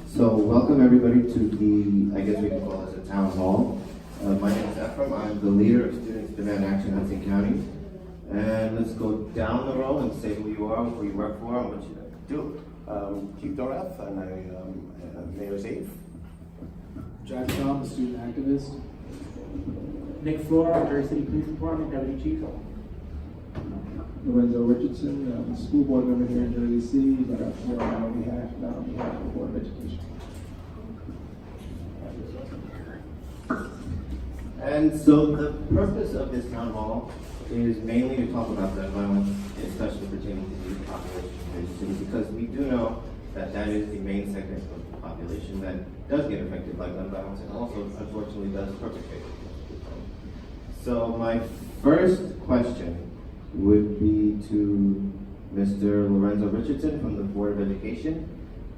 So welcome everybody to the, I guess we can call this a town hall. My name is Ephraim. I'm the leader of Students Demand Action Hudson County. And let's go down the row and say who you are, who you work for, and what you do. Keith Dorath, and I'm Mayor's Aide. Jack Shaw, the student activist. Nick Flora, Jersey City Police Department, Deputy Chief. Lorenzo Richardson, I'm a school board member here in Jersey City, but I'm here on behalf of the Board of Education. And so the purpose of this town hall is mainly to talk about gun violence, especially pertaining to the youth population in Jersey City, because we do know that that is the main segment of the population that does get affected by gun violence and also unfortunately does perpetrate it. So my first question would be to Mr. Lorenzo Richardson from the Board of Education.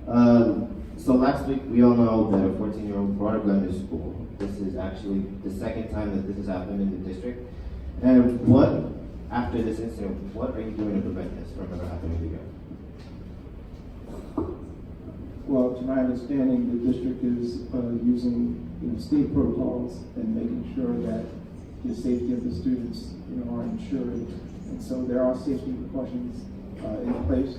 So last week we all know that a 14-year-old brought a gun to school. This is actually the second time that this has happened in the district. And what, after this incident, what are you doing to prevent this from ever happening again? Well, to my understanding, the district is using state protocols and making sure that the safety of the students are ensured. And so there are safety precautions in place.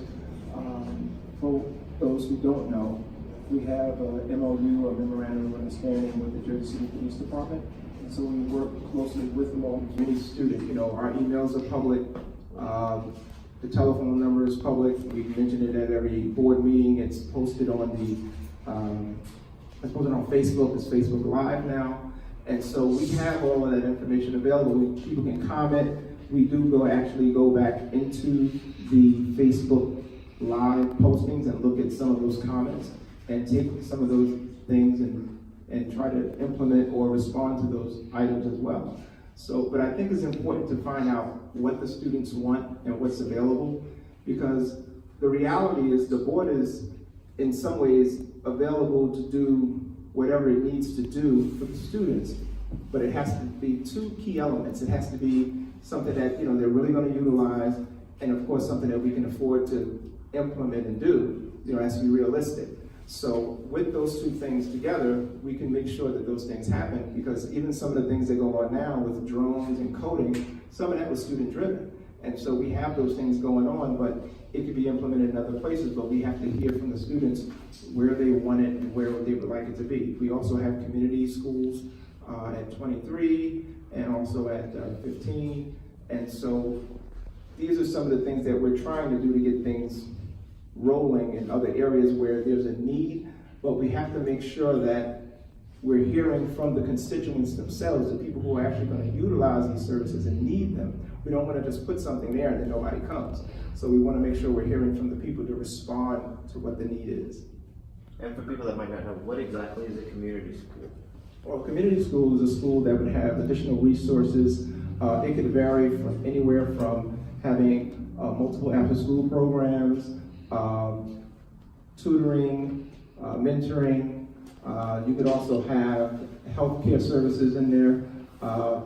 For those who don't know, we have a MOU, a memorandum of understanding with the Jersey City Police Department. And so we work closely with them all. Any student, our emails are public, the telephone number is public. We mention it at every board meeting. It's posted on it's posted on Facebook. It's Facebook Live now. And so we have all of that information available. People can comment. We do actually go back into the Facebook Live postings and look at some of those comments and take some of those things and try to implement or respond to those items as well. So, but I think it's important to find out what the students want and what's available, because the reality is the board is in some ways available to do whatever it needs to do for the students, but it has to be two key elements. It has to be something that they're really going to utilize, and of course something that we can afford to implement and do. It has to be realistic. So with those two things together, we can make sure that those things happen, because even some of the things that go on now with drones and coding, some of that was student driven. And so we have those things going on, but it could be implemented in other places, but we have to hear from the students where they want it and where they would like it to be. We also have community schools at 23 and also at 15. And so these are some of the things that we're trying to do to get things rolling in other areas where there's a need, but we have to make sure that we're hearing from the constituents themselves, the people who are actually going to utilize these services and need them. We don't want to just put something there and then nobody comes. So we want to make sure we're hearing from the people to respond to what the need is. And for people that might not know, what exactly is a community school? Well, a community school is a school that would have additional resources. It could vary from anywhere from having multiple after-school programs, tutoring, mentoring. You could also have healthcare services in there.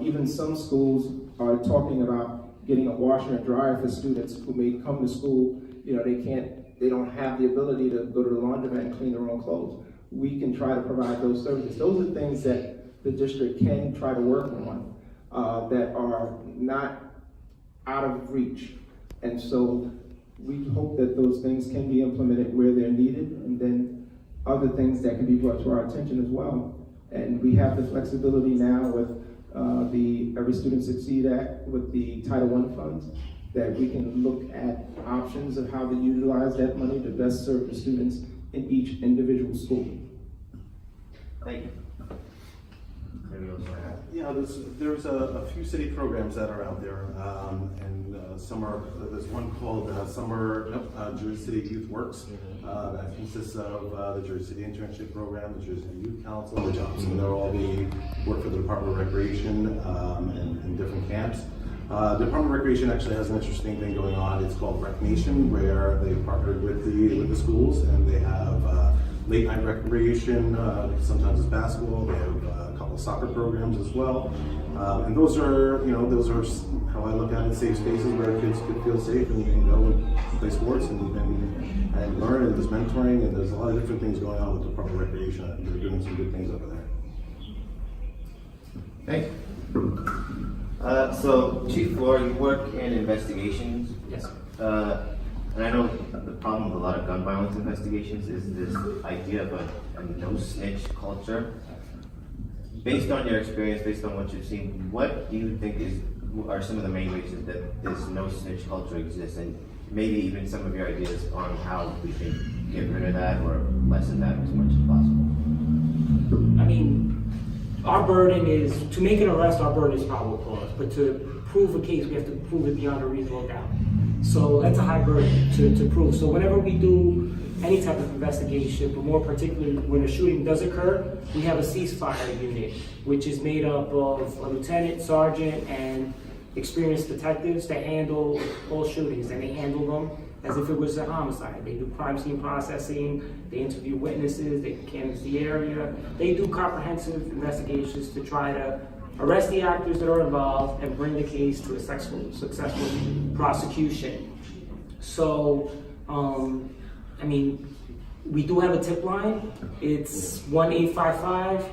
Even some schools are talking about getting a washer and dryer for students who may come to school. They don't have the ability to go to the laundromat and clean their own clothes. We can try to provide those services. Those are things that the district can try to work on that are not out of reach. And so we hope that those things can be implemented where they're needed, and then other things that can be brought to our attention as well. And we have the flexibility now with the Every Student Succeed Act, with the Title I funds, that we can look at options of how to utilize that money to best serve the students in each individual school. Thank you. Maybe also have. Yeah, there's a few city programs that are out there, and there's one called Jersey City Youth Works. That consists of the Jersey City Internship Program, the Jersey City Youth Council, which they'll all work for the Department of Recreation in different camps. The Department of Recreation actually has an interesting thing going on. It's called Rec Nation, where they've partnered with the schools, and they have late night recreation. Sometimes it's basketball. They have a couple of soccer programs as well, and those are how I look at it, safe spaces where kids could feel safe and you can go and play sports and and learn, and there's mentoring, and there's a lot of different things going on with the Department of Recreation. They're doing some good things over there. Thanks. So, Chief Floor, you work in investigations. Yes. And I know the problem with a lot of gun violence investigations is this idea of a no snitch culture. Based on your experience, based on what you've seen, what do you think are some of the main reasons that this no snitch culture exists, and maybe even some of your ideas on how we can get rid of that or lessen that as much as possible? I mean, our burden is, to make an arrest, our burden is probable cause, but to prove a case, we have to prove it beyond a reasonable doubt. So that's a high burden to prove. So whenever we do any type of investigation, but more particularly when a shooting does occur, we have a ceasefire unit, which is made up of a lieutenant, sergeant, and experienced detectives that handle all shootings, and they handle them as if it was a homicide. They do crime scene processing, they interview witnesses, they canvass the area, they do comprehensive investigations to try to arrest the actors that are involved and bring the case to a successful prosecution. So, I mean, we do have a tip line. It's 1-855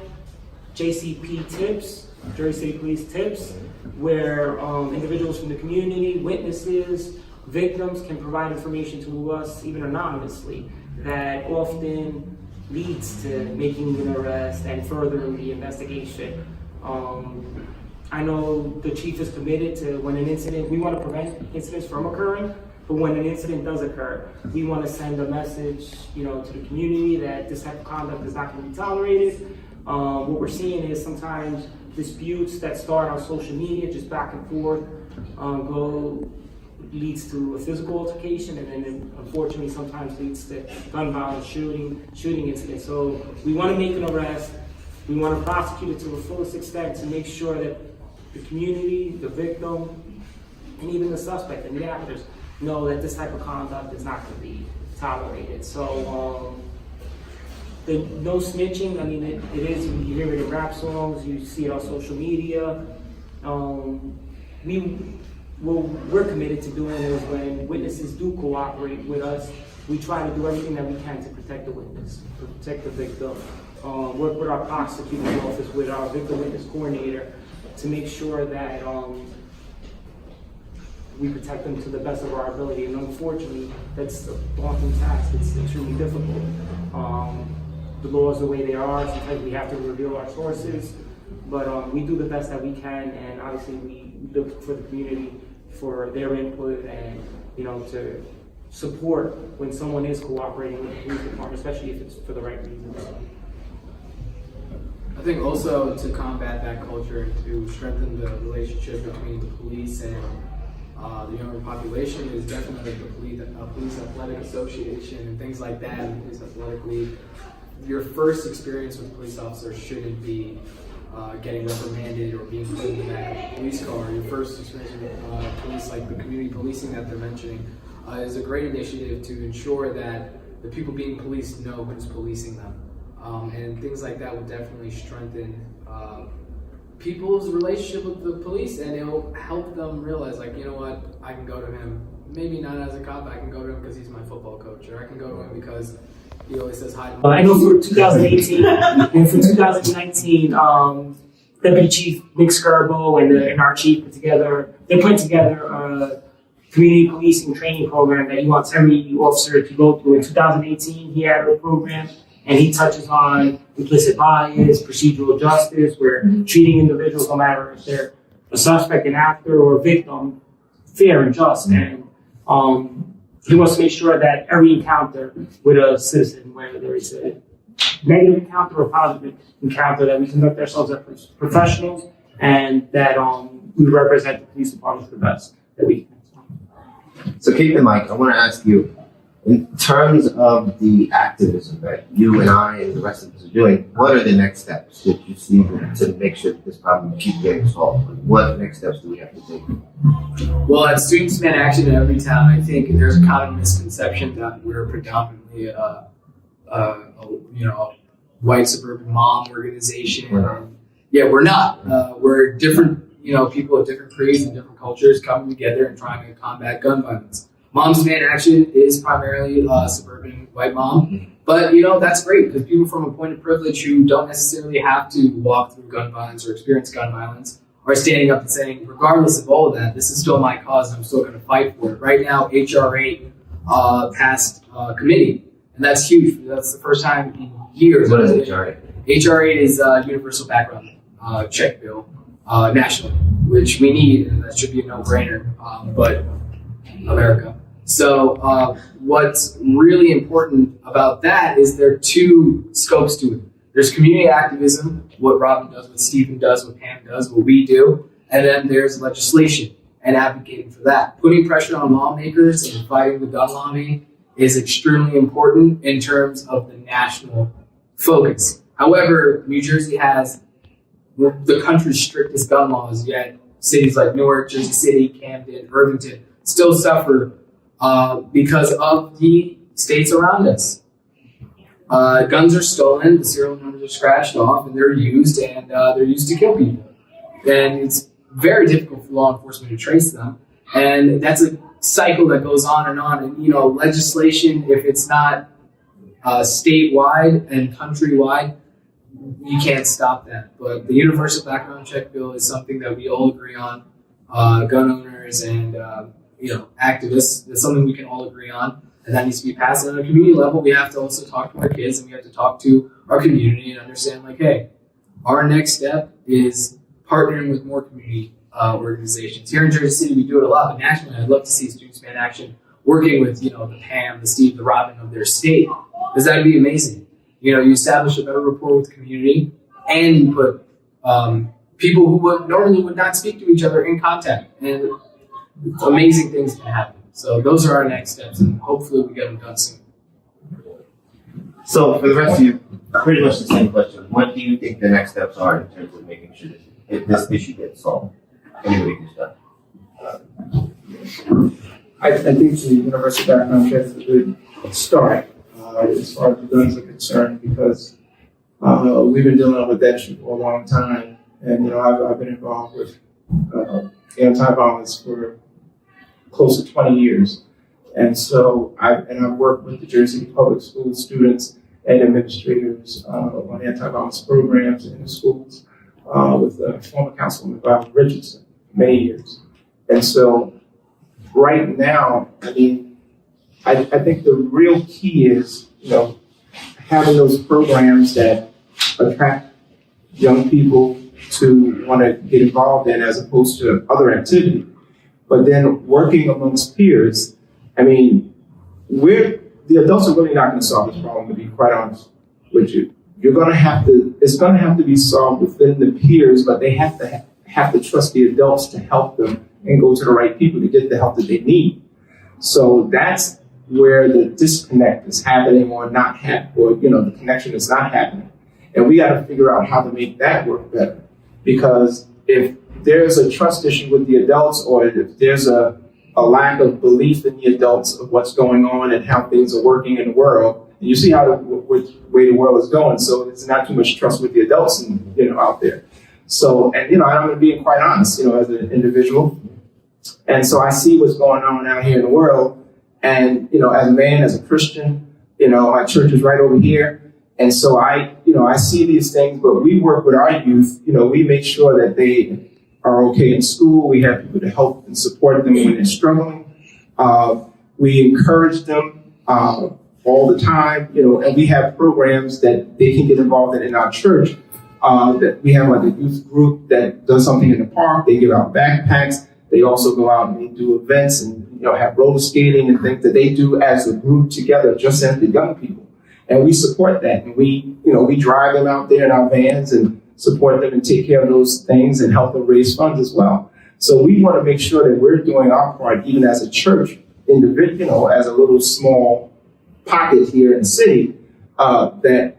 JCP Tips, Jersey City Police Tips, where individuals from the community, witnesses, victims can provide information to us, even anonymously, that often leads to making an arrest and furthering the investigation. I know the chief is committed to, when an incident, we want to prevent incidents from occurring, but when an incident does occur, we want to send a message, to the community that this type of conduct is not going to be tolerated. What we're seeing is sometimes disputes that start on social media, just back and forth, leads to a physical altercation, and then it, unfortunately sometimes leads to gun violence, shooting incidents. So we want to make an arrest. We want to prosecute it to the fullest extent to make sure that the community, the victim, and even the suspect and the actors know that this type of conduct is not going to be tolerated. So the no snitching, I mean, it is, you hear it in rap songs, you see it on social media. What we're committed to doing is when witnesses do cooperate with us, we try to do everything that we can to protect the witness, to protect the victim. Work with our prosecutor's office, with our victim witness coordinator, to make sure that we protect them to the best of our ability. And unfortunately, that's a daunting task. It's extremely difficult. The laws the way they are, sometimes we have to reveal our sources, but we do the best that we can, and obviously we look for the community for their input and to support when someone is cooperating with the police department, especially if it's for the right reasons. I think also to combat that culture, to strengthen the relationship between the police and the younger population, is definitely the police athletic association and things like that. The police athletic league. Your first experience with police officers shouldn't be getting reprimanded or being put in the back of a police car. Your first experience with police, like the community policing that they're mentioning, is a great initiative to ensure that the people being policed know who's policing them. And things like that will definitely strengthen people's relationship with the police, and it'll help them realize, like, you know what, I can go to him, maybe not as a cop, I can go to him because he's my football coach, or I can go to him because he always says hi to me. I know for 2018 and for 2019, Deputy Chief Nick Skirbo and our chief they put together a community policing training program that he wants every officer to go through. In 2018, he had a program, and he touches on implicit bias, procedural justice, where treating individuals, no matter if they're a suspect, an actor, or a victim, fair and just. And he wants to make sure that every encounter with a citizen, whether it's a negative encounter or a positive encounter, that we conduct ourselves as professionals, and that we represent the police department to the best that we can. So keep in mind, I want to ask you, in terms of the activism that you and I and the rest of us are doing, what are the next steps that you see to make sure that this problem keeps getting solved? What next steps do we have to take? Well, at Students Demand Action in every town, I think there's a common misconception that we're predominantly a white suburban mom organization. Yeah, we're not. We're different, people of different creeds and different cultures coming together and trying to combat gun violence. Mom's Man Action is primarily a suburban white mom. But, that's great because people from a point of privilege who don't necessarily have to walk through gun violence or experience gun violence are standing up and saying, regardless of all of that, this is still my cause and I'm still going to fight for it. Right now, HR 8 passed committee, and that's huge. That's the first time in years. What is HR 8? HR 8 is a universal background check bill nationally, which we need, and that should be a no-brainer, but America. So what's really important about that is there are two scopes to it. There's community activism, what Robin does, what Stephen does, what Pam does, what we do, and then there's legislation and advocating for that. Putting pressure on lawmakers and fighting the gun lobby is extremely important in terms of the national focus. However, New Jersey has the country's strictest gun laws, yet cities like Newark, Jersey City, Camden, Irvington still suffer because of the states around us. Guns are stolen, the serial numbers are scratched off, and they're used to kill people. And it's very difficult for law enforcement to trace them. And that's a cycle that goes on. And, legislation, if it's not statewide and countrywide, you can't stop that. But the universal background check bill is something that we all agree on, gun owners and, activists. That's something we can all agree on. And that needs to be passed. And on a community level, we have to also talk to our kids and we have to talk to our community and understand, hey, our next step is partnering with more community organizations. Here in Jersey City, we do it a lot, but nationally, I'd love to see Students Man Action working with, the Pam, the Steve, the Robin of their state, because that'd be amazing. You establish a better rapport with the community and you put people who normally would not speak to each other in contact, and amazing things can happen. So those are our next steps, and hopefully we get them done soon. So for the rest of you, pretty much the same question. What do you think the next steps are in terms of making sure that this issue gets solved? Anybody can start. I think the universal background check is a good start as far as the guns are concerned, because we've been dealing with that issue for a long time. And, I've been involved with anti-violence for close to 20 years. And so I've worked with the Jersey Public School students and administrators on anti-violence programs in the schools with former Councilwoman Violet Richardson for many years. And so right now, I think the real key is, having those programs that attract young people to want to get involved in as opposed to other activity. But then working amongst peers, the adults are really not going to solve this problem, to be quite honest with you. It's going to have to be solved within the peers, but they have to trust the adults to help them and go to the right people to get the help that they need. So that's where the disconnect is happening or not happening, or the connection is not happening. And we got to figure out how to make that work better. Because if there's a trust issue with the adults, or if there's a lack of belief in the adults of what's going on and how things are working in the world, and you see which way the world is going, so it's not too much trust with the adults out there. So, and I'm going to be quite honest, as an individual, and so I see what's going on out here in the world, and as a man, as a Christian, my church is right over here. And so I see these things, but we work with our youth. We make sure that they are okay in school. We have people to help and support them when they're struggling. We encourage them all the time, and we have programs that they can get involved in our church. That we have like a youth group that does something in the park. They give out backpacks. They also go out and they do events and have roller skating and things that they do as a group together, just as the young people. And we support that, and we drive them out there in our vans and support them and take care of those things and help them raise funds as well. So we want to make sure that we're doing our part, even as a church, as a little small pocket here in the city, that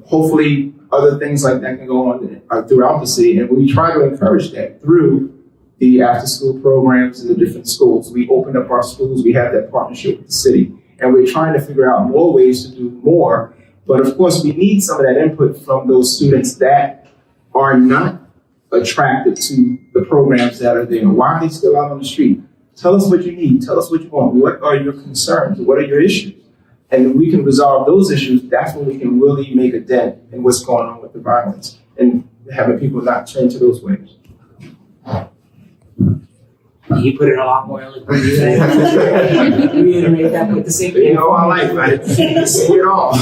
hopefully other things like that can go on throughout the city. And we try to encourage that through the after-school programs in the different schools. We open up our schools. We have that partnership with the city. And we're trying to figure out more ways to do more. But of course, we need some of that input from those students that are not attracted to the programs that are there. Why are they still out on the street? Tell us what you need. Tell us what you want. What are your concerns? What are your issues? And if we can resolve those issues, that's when we can really make a dent in what's going on with the violence and having people not turn to those ways. You put it a lot more eloquently. Reiterate that with the same. You know, I like that. See it all.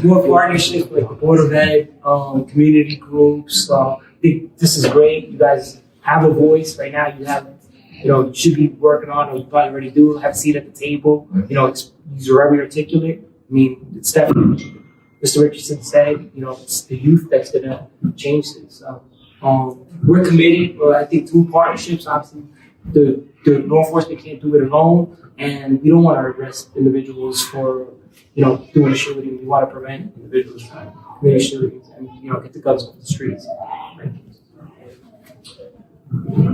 More partnerships with the Board of Ed, community groups. I think this is great. You guys have a voice right now. You have, you should be working on, or you probably already do, have a seat at the table. You're very articulate. I mean, it's definitely, Mr. Richardson said, it's the youth that's going to change this. So, we're committed, I think, through partnerships. Obviously, the law enforcement can't do it alone, and we don't want to arrest individuals for, doing a shooting. We want to prevent individuals from committing shootings and, get the guns off the streets. Right?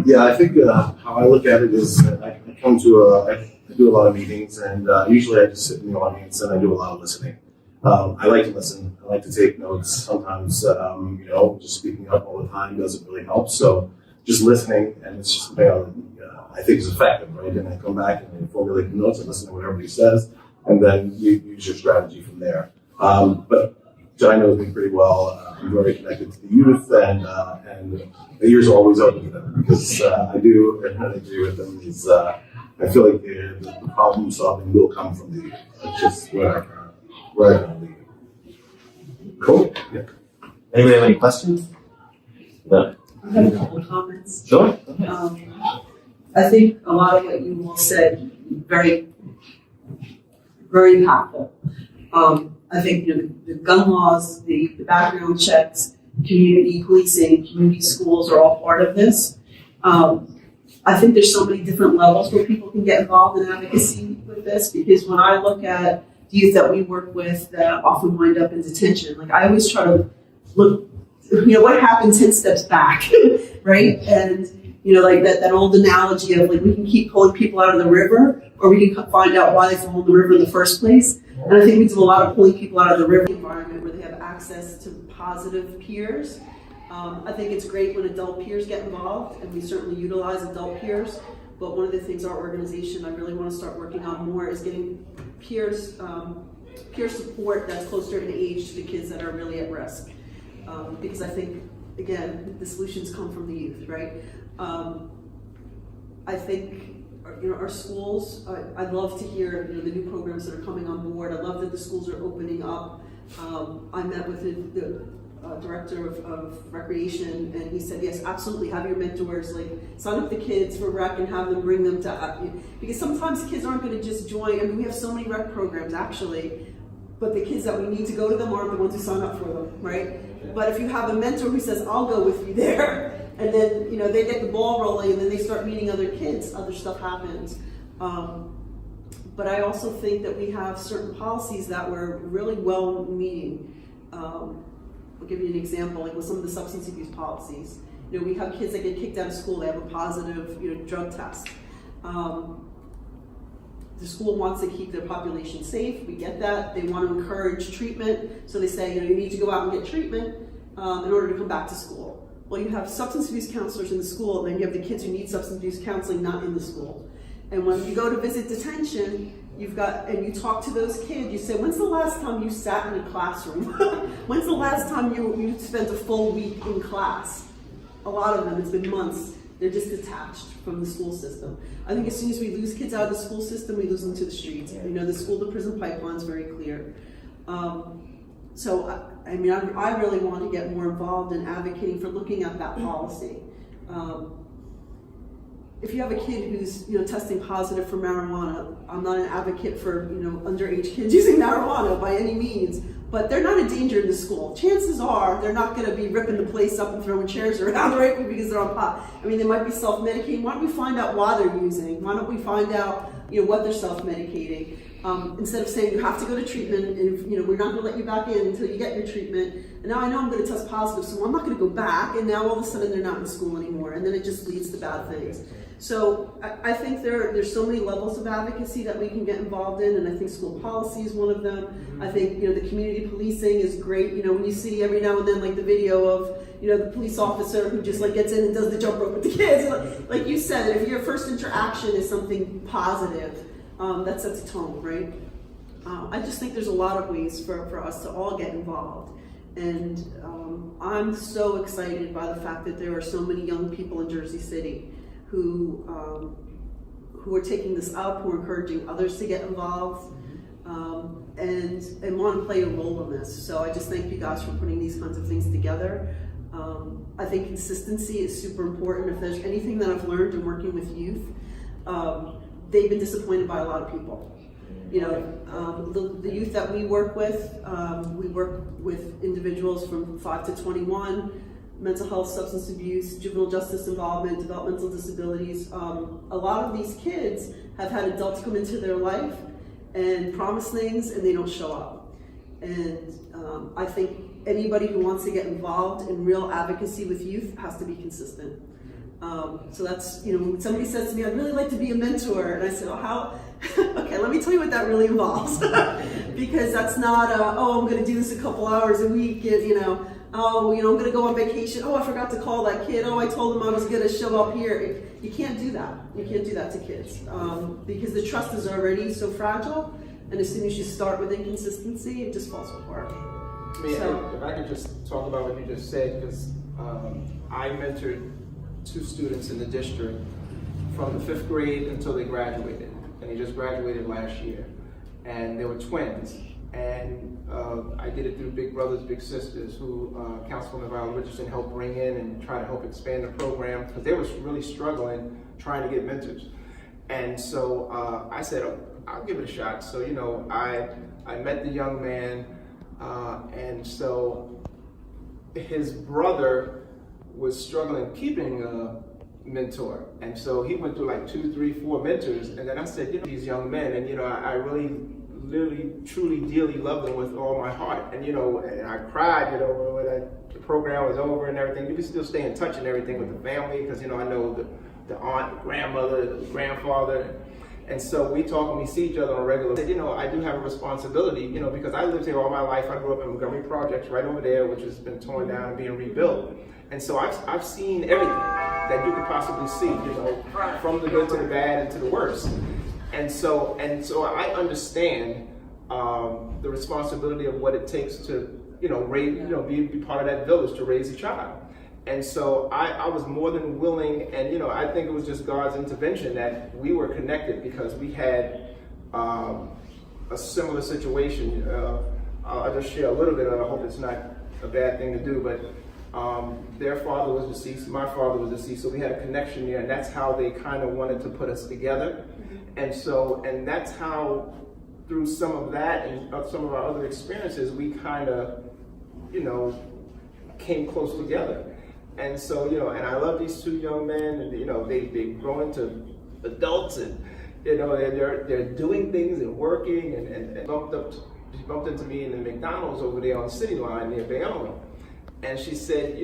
Yeah, I think how I look at it is I do a lot of meetings, and usually I just sit in the audience and I do a lot of listening. I like to listen. I like to take notes. Sometimes, just speaking up all the time doesn't really help. So just listening, and it's just I think is effective, right? And I come back and I formulate the notes and listen to what everybody says, and then you use your strategy from there. But John knows me pretty well. I'm very connected to the youth, and the ears are always open to them because I do, and I agree with them. I feel like the problem solving will come from the youth. It's just where I lead. Cool. Yeah. Anybody have any questions? No. I have a couple of comments. Sure. I think a lot of what you all said, very, very impactful. I think the gun laws, the background checks, community policing, community schools are all part of this. I think there's so many different levels where people can get involved in advocacy with this, because when I look at the youth that we work with that often wind up in detention, like I always try to look, what happened 10 steps back, right? And like that old analogy of like we can keep pulling people out of the river, or we can find out why they fall in the river in the first place. And I think we do a lot of pulling people out of the river environment where they have access to positive peers. I think it's great when adult peers get involved, and we certainly utilize adult peers. But one of the things our organization I really want to start working on more is getting peers, peer support that's closer in age to the kids that are really at risk. Because I think, again, the solutions come from the youth, right? I think, our schools, I'd love to hear, the new programs that are coming on board. I love that the schools are opening up. I met with the director of recreation, and he said, yes, absolutely, have your mentors, like sign up the kids for rec and have them bring them to, because sometimes kids aren't going to just join. I mean, we have so many rec programs actually, but the kids that we need to go to them aren't the ones who sign up for them, right? But if you have a mentor who says, I'll go with you there, and then, they get the ball rolling, and then they start meeting other kids, other stuff happens. But I also think that we have certain policies that we're really well meeting. I'll give you an example, like with some of the substance abuse policies. We have kids that get kicked out of school, they have a positive, drug test. The school wants to keep their population safe, we get that. They want to encourage treatment, so they say, you need to go out and get treatment in order to come back to school. Well, you have substance abuse counselors in the school, and then you have the kids who need substance abuse counseling not in the school. And when you go to visit detention, you talk to those kids, you say, when's the last time you sat in a classroom? When's the last time you spent a full week in class? A lot of them, it's been months. They're just detached from the school system. I think as soon as we lose kids out of the school system, we lose them to the streets. The school to prison pipeline is very clear. So, I really want to get more involved in advocating for looking at that policy. If you have a kid who's testing positive for marijuana, I'm not an advocate for underage kids using marijuana by any means, but they're not a danger in the school. Chances are they're not going to be ripping the place up and throwing chairs around, right? Because they're on pot. They might be self-medicating. Why don't we find out why they're using? Why don't we find out what they're self-medicating? Instead of saying you have to go to treatment, and we're not going to let you back in until you get your treatment. And now I know I'm going to test positive, so I'm not going to go back. And now all of a sudden they're not in school anymore, and then it just leads to bad things. So I think there's so many levels of advocacy that we can get involved in, and I think school policy is one of them. I think, the community policing is great. When you see every now and then like the video of, the police officer who just like gets in and does the jump rope with the kids. Like you said, if your first interaction is something positive, that sets a tone, right? I just think there's a lot of ways for us to all get involved. And I'm so excited by the fact that there are so many young people in Jersey City who are taking this up, who are encouraging others to get involved, and want to play a role in this. So I just thank you guys for putting these kinds of things together. I think consistency is super important. If there's anything that I've learned in working with youth, they've been disappointed by a lot of people. The youth that we work with individuals from 5 to 21, mental health, substance abuse, juvenile justice involvement, developmental disabilities. A lot of these kids have had adults come into their life and promise things and they don't show up. And I think anybody who wants to get involved in real advocacy with youth has to be consistent. So that's, when somebody says to me, I'd really like to be a mentor, and I said, okay, let me tell you what that really involves. Because that's not, I'm going to do this a couple hours a week, I'm going to go on vacation. Oh, I forgot to call that kid. Oh, I told him I was going to show up here. You can't do that. You can't do that to kids because the trust is already so fragile. And as soon as you start with inconsistency, it just falls apart. I mean, if I could just talk about what you just said, because I mentored 2 students in the district from the 5th grade until they graduated. And they just graduated last year. And they were twins. And I did it through Big Brothers Big Sisters, who Councilwoman Viola Richardson helped bring in and try to help expand the program, because they were really struggling trying to get mentors. And so I said, I'll give it a shot. So, I met the young man, and so his brother was struggling keeping a mentor. And so he went through like 2, 3, 4 mentors. And then I said, these young men, and I really literally, truly, dearly love them with all my heart. And and I cried, when the program was over and everything. You can still stay in touch and everything with the family, because I know the aunt, the grandmother, the grandfather. And so we talk and we see each other on a regular basis. I do have a responsibility, because I lived here all my life. I grew up in Montgomery Projects right over there, which has been torn down and being rebuilt. And so I've seen everything that you could possibly see, from the good to the bad and to the worst. And so I understand the responsibility of what it takes to, raise, be part of that village to raise a child. And so I was more than willing, and I think it was just God's intervention that we were connected, because we had a similar situation. I'll just share a little bit, and I hope it's not a bad thing to do, but their father was deceased, my father was deceased, so we had a connection there, and that's how they kind of wanted to put us together. And that's how, through some of that and some of our other experiences, we kind of, came close together. And so, and I love these 2 young men, and they grow into adults, and they're doing things and working, and bumped into me in the McDonald's over there on the city line near Bayonne. And she said,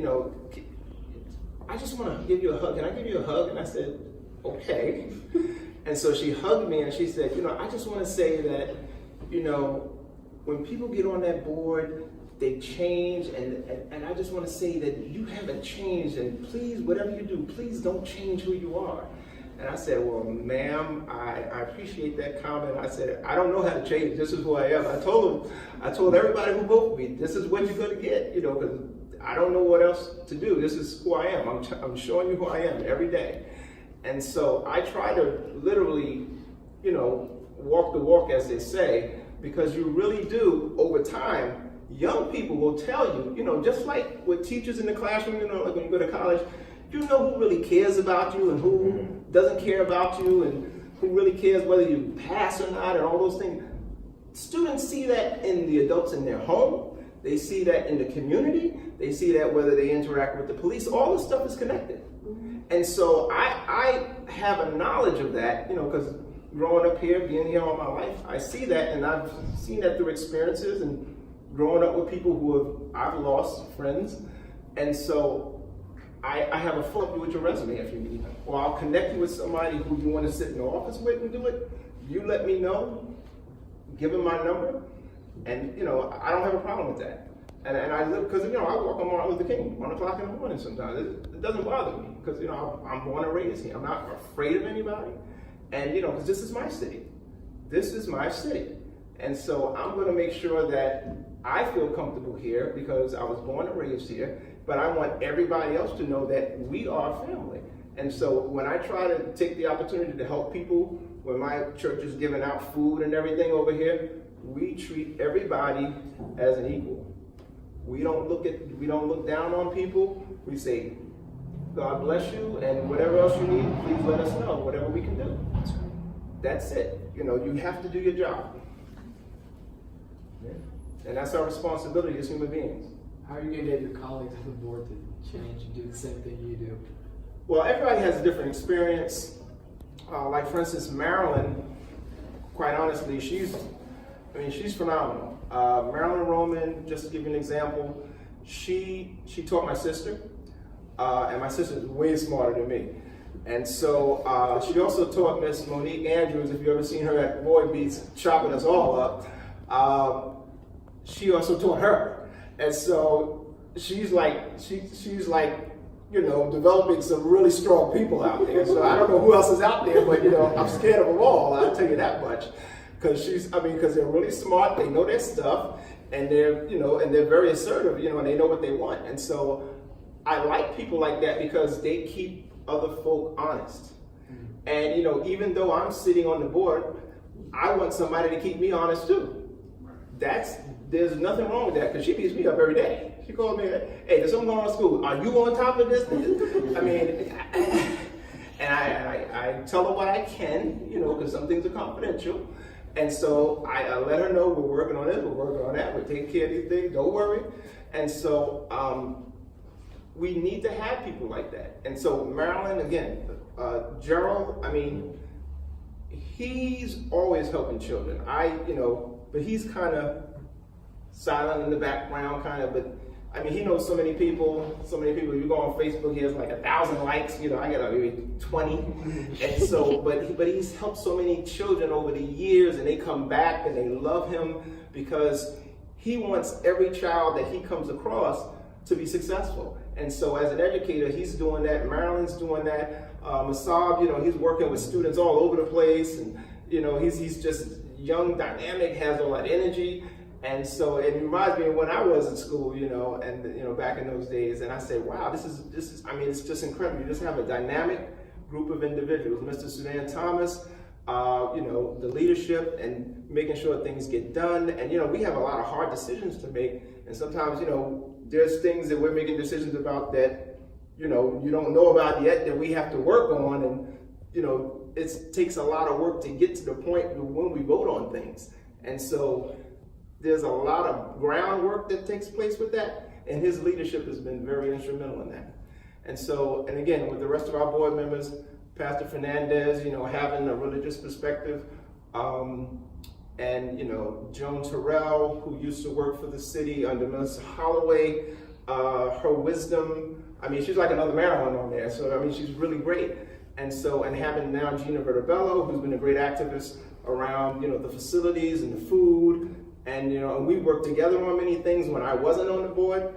I just want to give you a hug. Can I give you a hug? And I said, okay. And so she hugged me and she said, I just want to say that, when people get on that board, they change, and I just want to say that you haven't changed, and please, whatever you do, please don't change who you are. And I said, well, ma'am, I appreciate that comment. I said, I don't know how to change. This is who I am. I told everybody who voted for me, this is what you're going to get, because I don't know what else to do. This is who I am. I'm showing you who I am every day. And so I try to literally, walk the walk, as they say, because you really do, over time, young people will tell you, just like with teachers in the classroom, like when you go to college, you know who really cares about you and who doesn't care about you, and who really cares whether you pass or not, and all those things. Students see that in the adults in their home. They see that in the community. They see that whether they interact with the police. All this stuff is connected. And so I have a knowledge of that, because growing up here, being here all my life, I see that, and I've seen that through experiences and growing up with people who I've lost friends. And so I have a full with your resume if you need them. or I'll connect you with somebody who you want to sit in the office with and do it. You let me know, give them my number, and I don't have a problem with that. And I live, because I walk on Martin Luther King 1 o'clock in the morning sometimes. It doesn't bother me because I'm born and raised here. I'm not afraid of anybody, and because this is my city. This is my city, and so I'm going to make sure that I feel comfortable here because I was born and raised here. But I want everybody else to know that we are family. And so when I try to take the opportunity to help people, when my church is giving out food and everything over here, we treat everybody as an equal. We don't look down on people. We say, God bless you, and whatever else you need, please let us know, whatever we can do. That's it. You have to do your job. Yeah. And that's our responsibility as human beings. How are you going to get your colleagues on the board to change and do the same thing you do? Well, everybody has a different experience. Like for instance, Marilyn, quite honestly, she's phenomenal. Marilyn Roman, just to give you an example, she taught my sister, and my sister is way smarter than me. And so she also taught Miss Monique Andrews, if you've ever seen her at Boy Beats chopping us all up, she also taught her. And so she's like, developing some really strong people out there. So I don't know who else is out there, but I'm scared of them all, I'll tell you that much. Because they're really smart, they know their stuff, and they're very assertive, and they know what they want. And so I like people like that because they keep other folk honest. And even though I'm sitting on the board, I want somebody to keep me honest too. There's nothing wrong with that, because she beats me up every day. She calls me, hey, there's something going on in school. Are you on top of this? And I tell her what I can, because some things are confidential. And so I let her know we're working on this, we're working on that, we're taking care of these things, don't worry. And so we need to have people like that. And so Marilyn, again, Gerald, he's always helping children. But he's kind of silent in the background, but he knows so many people. You go on Facebook, he has like 1,000 likes. I got maybe 20. And so, but he's helped so many children over the years, and they come back and they love him because he wants every child that he comes across to be successful. And so, as an educator, he's doing that. Marilyn's doing that. Masab, he's working with students all over the place, and he's just young, dynamic, has all that energy. And so it reminds me of when I was in school, and back in those days, and I said, wow, this is it's just incredible. You just have a dynamic group of individuals. Mr. Sudan Thomas, the leadership and making sure things get done. And we have a lot of hard decisions to make, and sometimes there's things that we're making decisions about that you don't know about yet that we have to work on, and it takes a lot of work to get to the point when we vote on things. And so there's a lot of groundwork that takes place with that, and his leadership has been very instrumental in that. And so, and again, with the rest of our board members, Pastor Fernandez, having a religious perspective, and Joan Terrell, who used to work for the city under Ms. Holloway, her wisdom, she's like another Marilyn on there, so she's really great. And so, and having now Gina Vertabello, who's been a great activist around, the facilities and the food, and and we worked together on many things when I wasn't on the board.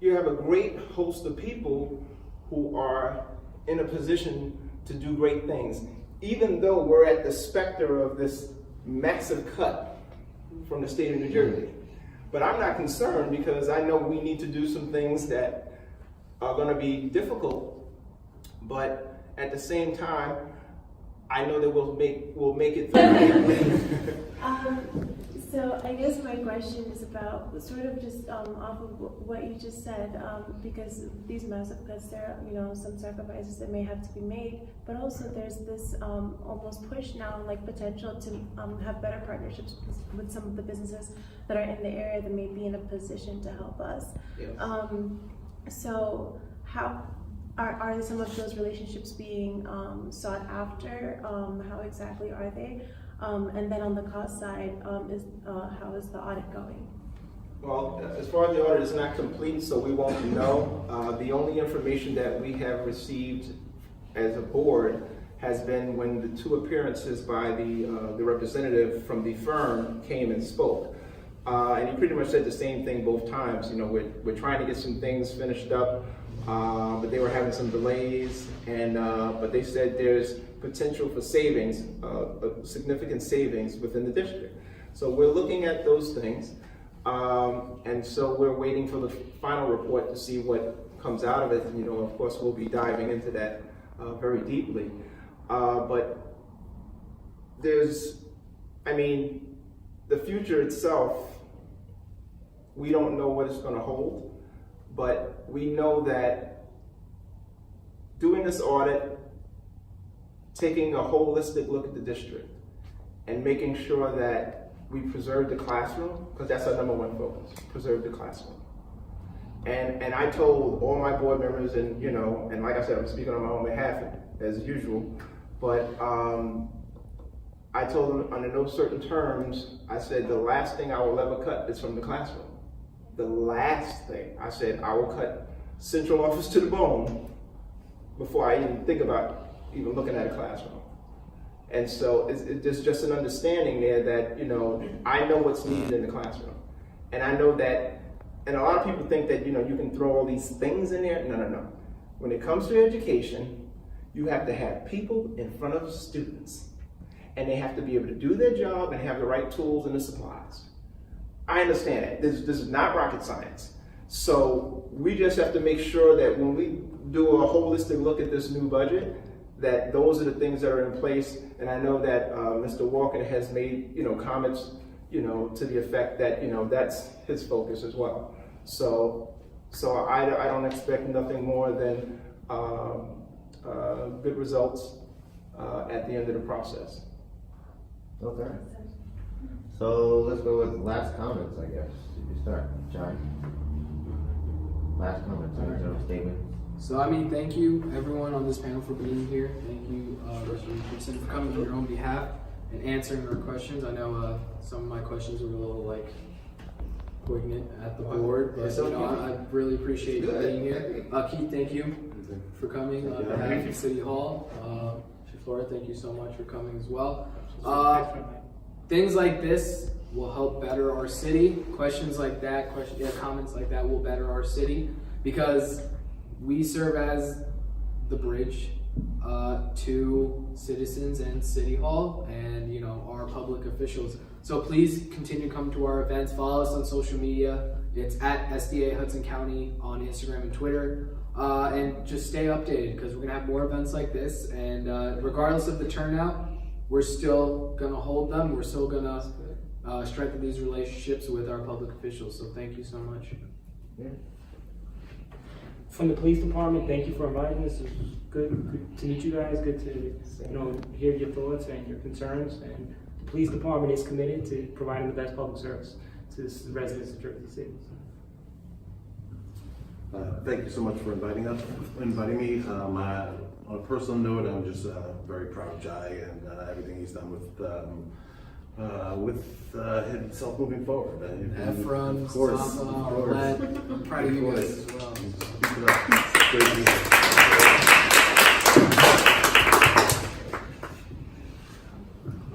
You have a great host of people who are in a position to do great things, even though we're at the specter of this massive cut from the state of New Jersey. But I'm not concerned, because I know we need to do some things that are going to be difficult, but at the same time, I know that we'll make it through. So I guess my question is about sort of just off of what you just said, because these massive cuts, there are some sacrifices that may have to be made, but also there's this almost push now, like potential to have better partnerships with some of the businesses that are in the area that may be in a position to help us. Yes. So how are some of those relationships being sought after? How exactly are they? And then on the cost side, how is the audit going? Well, as far as the audit is not complete, so we won't know. The only information that we have received as a board has been when the two appearances by the representative from the firm came and spoke. And he pretty much said the same thing both times. You know, we're trying to get some things finished up, but they were having some delays, and but they said there's potential for savings, significant savings within the district. So we're looking at those things, and so we're waiting for the final report to see what comes out of it. And, you know, of course, we'll be diving into that very deeply. But there's, I mean, the future itself, we don't know what it's going to hold, but we know that doing this audit, taking a holistic look at the district, and making sure that we preserve the classroom, because that's our #1 focus, preserve the classroom. And I told all my board members, and you know, and like I said, I'm speaking on my own behalf as usual, but I told them under no certain terms, I said the last thing I will ever cut is from the classroom. The last thing, I said I will cut central office to the bone before I even think about even looking at a classroom. And so there's just an understanding there that, you know, I know what's needed in the classroom. And I know that, and a lot of people think that, you know, you can throw all these things in there. No, no, no. When it comes to education, you have to have people in front of students. And they have to be able to do their job and have the right tools and the supplies. I understand that. This is not rocket science. So we just have to make sure that when we do a holistic look at this new budget, that those are the things that are in place. And I know that Mr. Walker has made, you know, comments, you know, to the effect that, you know, that's his focus as well. So I don't expect nothing more than good results at the end of the process. Okay. So let's go with last comments, I guess. You start, John. Last comments, general statement. So, I mean, thank you everyone on this panel for being here. Thank you, Representative Richardson, for coming on your own behalf and answering our questions. I know some of my questions were a little like poignant at the board, but you know, I really appreciate you being here. Keith, thank you for coming on behalf of City Hall. Flora, thank you so much for coming as well. Things like this will help better our city. Questions like that, comments like that will better our city because we serve as the bridge to citizens and City Hall and, you know, our public officials. So please continue to come to our events. Follow us on social media. It's at SDA Hudson County on Instagram and Twitter. And just stay updated because we're gonna have more events like this. And regardless of the turnout, we're still gonna hold them. We're still gonna strengthen these relationships with our public officials. So thank you so much. Yeah. From the police department, thank you for inviting us. It was good to meet you guys. Good to, you know, hear your thoughts and your concerns. And the police department is committed to providing the best public service to the residents of Jersey City. Thank you so much for inviting me. On a personal note, I'm just very proud of Jai and everything he's done with himself moving forward. Ephraim, of course, Safa, of course. Arlette, I'm proud of you guys as well. Great to be here.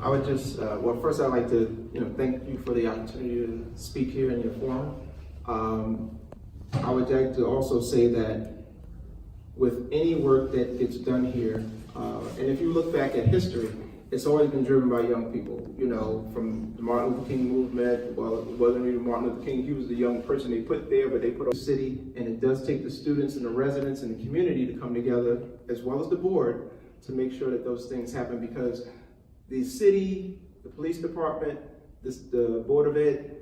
I would just, well, first I'd like to, you know, thank you for the opportunity to speak here in your forum. I would like to also say that with any work that gets done here, and if you look back at history, it's always been driven by young people, you know, from the Martin Luther King movement. Well, it wasn't even Martin Luther King, he was the young person they put there, but they put on the city, and it does take the students and the residents and the community to come together, as well as the board, to make sure that those things happen, because the city, the police department, the Board of Ed,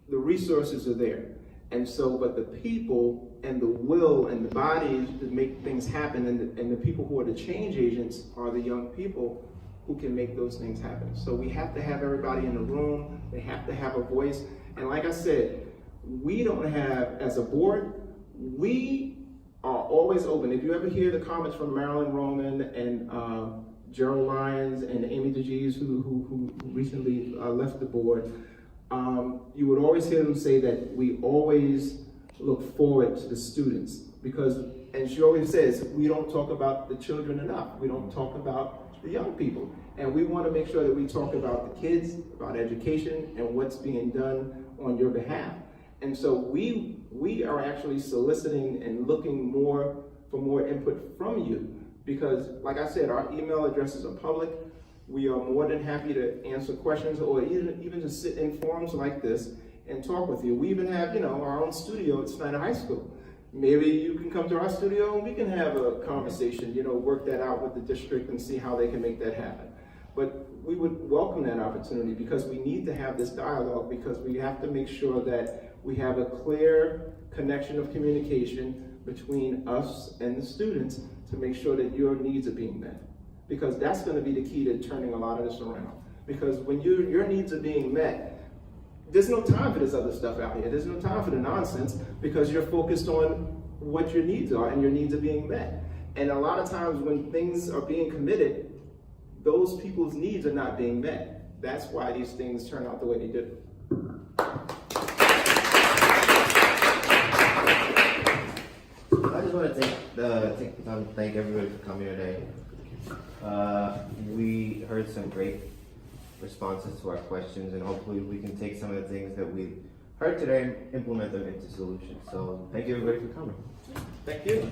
the resources are there. And so, but the people and the will and the bodies to make things happen, and the people who are the change agents are the young people who can make those things happen. So we have to have everybody in the room, they have to have a voice. And like I said, we don't have, as a board, we are always open. If you ever hear the comments from Marilyn Roman and Gerald Lyons and Amy DeGees, who recently left the board, you would always hear them say that we always look forward to the students, because And she always says, we don't talk about the children enough. We don't talk about the young people. And we want to make sure that we talk about the kids, about education, and what's being done on your behalf. And so we are actually soliciting and looking for more input from you, because like I said, our email addresses are public. We are more than happy to answer questions, or even to sit in forums like this and talk with you. We even have, our own studio at Snyder High School. Maybe you can come to our studio and we can have a conversation, work that out with the district and see how they can make that happen. But we would welcome that opportunity, because we need to have this dialogue, because we have to make sure that we have a clear connection of communication between us and the students to make sure that your needs are being met. Because that's going to be the key to turning a lot of this around. Because when your needs are being met, there's no time for this other stuff out here. There's no time for the nonsense, because you're focused on what your needs are, and your needs are being met. And a lot of times when things are being committed, those people's needs are not being met. That's why these things turn out the way they do. I just want to take the time to thank everybody for coming today. We heard some great responses to our questions, and hopefully we can take some of the things that we heard today and implement them into solutions. So thank you everybody for coming. Thank you.